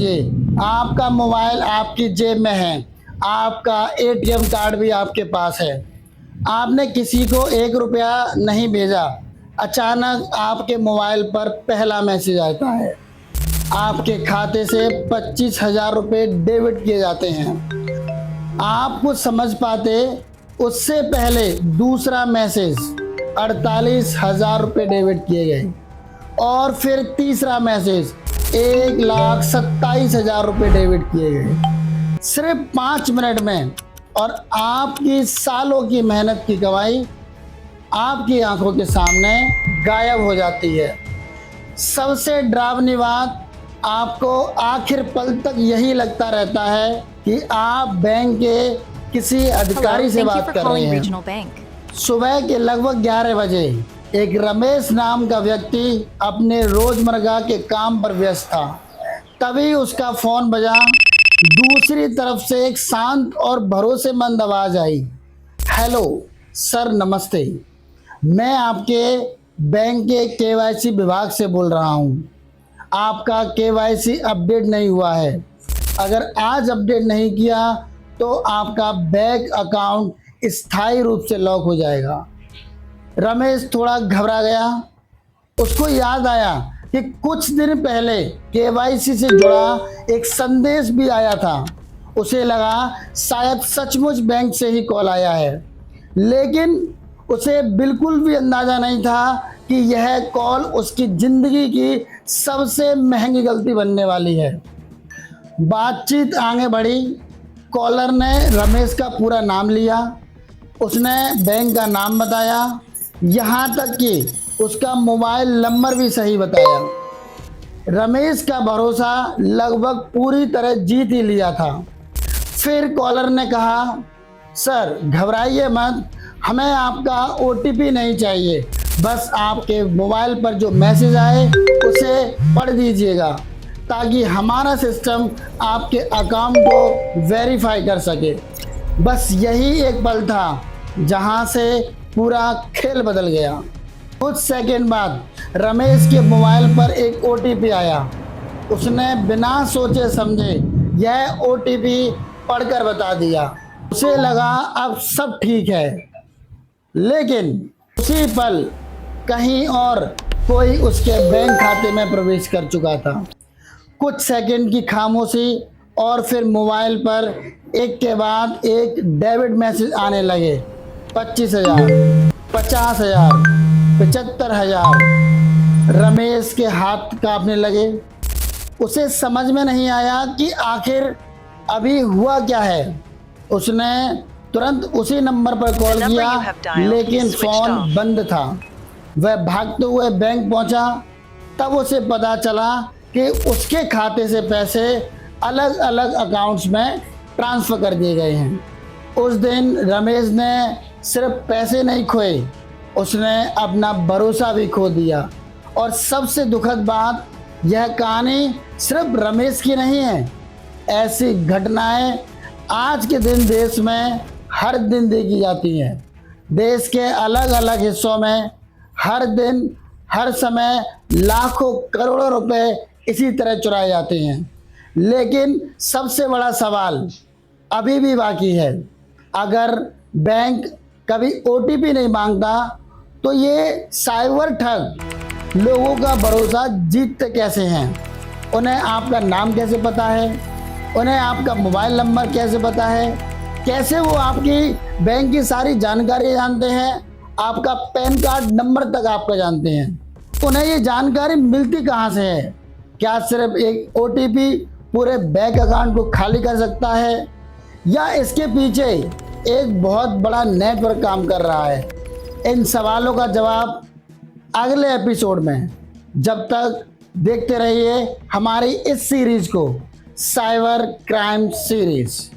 लीजिए, आपका मोबाइल आपकी जेब में है, आपका एटीएम कार्ड भी आपके पास है, आपने किसी को 1 रुपया नहीं भेजा, अचानक आपके मोबाइल पर पहला मैसेज आता है, आपके खाते से 25,000 रुपये डेबिट किए जाते हैं। आप कुछ समझ पाते उससे पहले दूसरा मैसेज 48,000 रुपये डेबिट किए गए और फिर तीसरा मैसेज 1,27,000 रुपये डेबिट किए गए सिर्फ 5 मिनट में। और आपकी सालों की मेहनत की कमाई आपकी आंखों के सामने गायब हो जाती है। सबसे डरावनी बात, आपको आखिर पल तक यही लगता रहता है कि आप बैंक के किसी अधिकारी से बात कर रहे हैं। सुबह के लगभग 11 बजे एक रमेश नाम का व्यक्ति अपने रोजमर्रा के काम पर व्यस्त था। तभी उसका फोन बजा। दूसरी तरफ से एक शांत और भरोसेमंद आवाज आई, हेलो सर, नमस्ते, मैं आपके बैंक के केवाईसी विभाग से बोल रहा हूं। आपका केवाईसी अपडेट नहीं हुआ है। अगर आज अपडेट नहीं किया तो आपका बैंक अकाउंट स्थायी रूप से लॉक हो जाएगा। रमेश थोड़ा घबरा गया। उसको याद आया कि कुछ दिन पहले केवाईसी से जुड़ा एक संदेश भी आया था। उसे लगा शायद सचमुच बैंक से ही कॉल आया है, लेकिन उसे बिल्कुल भी अंदाजा नहीं था कि यह कॉल उसकी जिंदगी की सबसे महंगी गलती बनने वाली है। बातचीत आगे बढ़ी। कॉलर ने रमेश का पूरा नाम लिया, उसने बैंक का नाम बताया, यहाँ तक कि उसका मोबाइल नंबर भी सही बताया। रमेश का भरोसा लगभग पूरी तरह जीत ही लिया था। फिर कॉलर ने कहा, सर घबराइए मत, हमें आपका ओटीपी नहीं चाहिए, बस आपके मोबाइल पर जो मैसेज आए उसे पढ़ दीजिएगा ताकि हमारा सिस्टम आपके अकाउंट को वेरीफाई कर सके। बस यही एक पल था जहां से पूरा खेल बदल गया। कुछ सेकंड बाद रमेश के मोबाइल पर एक ओटीपी आया। उसने बिना सोचे समझे यह ओटीपी पढ़कर बता दिया। उसे लगा अब सब ठीक है, लेकिन उसी पल कहीं और कोई उसके बैंक खाते में प्रवेश कर चुका था। कुछ सेकंड की खामोशी और फिर मोबाइल पर एक के बाद एक डेबिट मैसेज आने लगे। 25,000, 50,000, 75,000। रमेश के हाथ कांपने लगे। उसे समझ में नहीं आया कि आखिर अभी हुआ क्या है। उसने तुरंत उसी नंबर पर कॉल किया, लेकिन फोन बंद था। वह भागते हुए बैंक पहुंचा। तब उसे पता चला कि उसके खाते से पैसे अलग अलग अकाउंट्स में ट्रांसफ़र कर दिए गए हैं। उस दिन रमेश ने सिर्फ पैसे नहीं खोए, उसने अपना भरोसा भी खो दिया। और सबसे दुखद बात, यह कहानी सिर्फ रमेश की नहीं है। ऐसी घटनाएं आज के दिन देश में हर दिन देखी जाती हैं। देश के अलग अलग हिस्सों में हर दिन हर समय लाखों करोड़ों रुपए इसी तरह चुराए जाते हैं। लेकिन सबसे बड़ा सवाल अभी भी बाकी है। अगर बैंक कभी ओटीपी नहीं मांगता तो ये साइबर ठग लोगों का भरोसा जीतते कैसे हैं? उन्हें आपका नाम कैसे पता है? उन्हें आपका मोबाइल नंबर कैसे पता है? कैसे वो आपकी बैंक की सारी जानकारी जानते हैं? आपका पैन कार्ड नंबर तक आपका जानते हैं। उन्हें ये जानकारी मिलती कहाँ से है? क्या सिर्फ एक ओटीपी पूरे बैंक अकाउंट को खाली कर सकता है, या इसके पीछे एक बहुत बड़ा नेटवर्क काम कर रहा है? इन सवालों का जवाब अगले एपिसोड में। जब तक देखते रहिए हमारी इस सीरीज को, साइबर क्राइम सीरीज।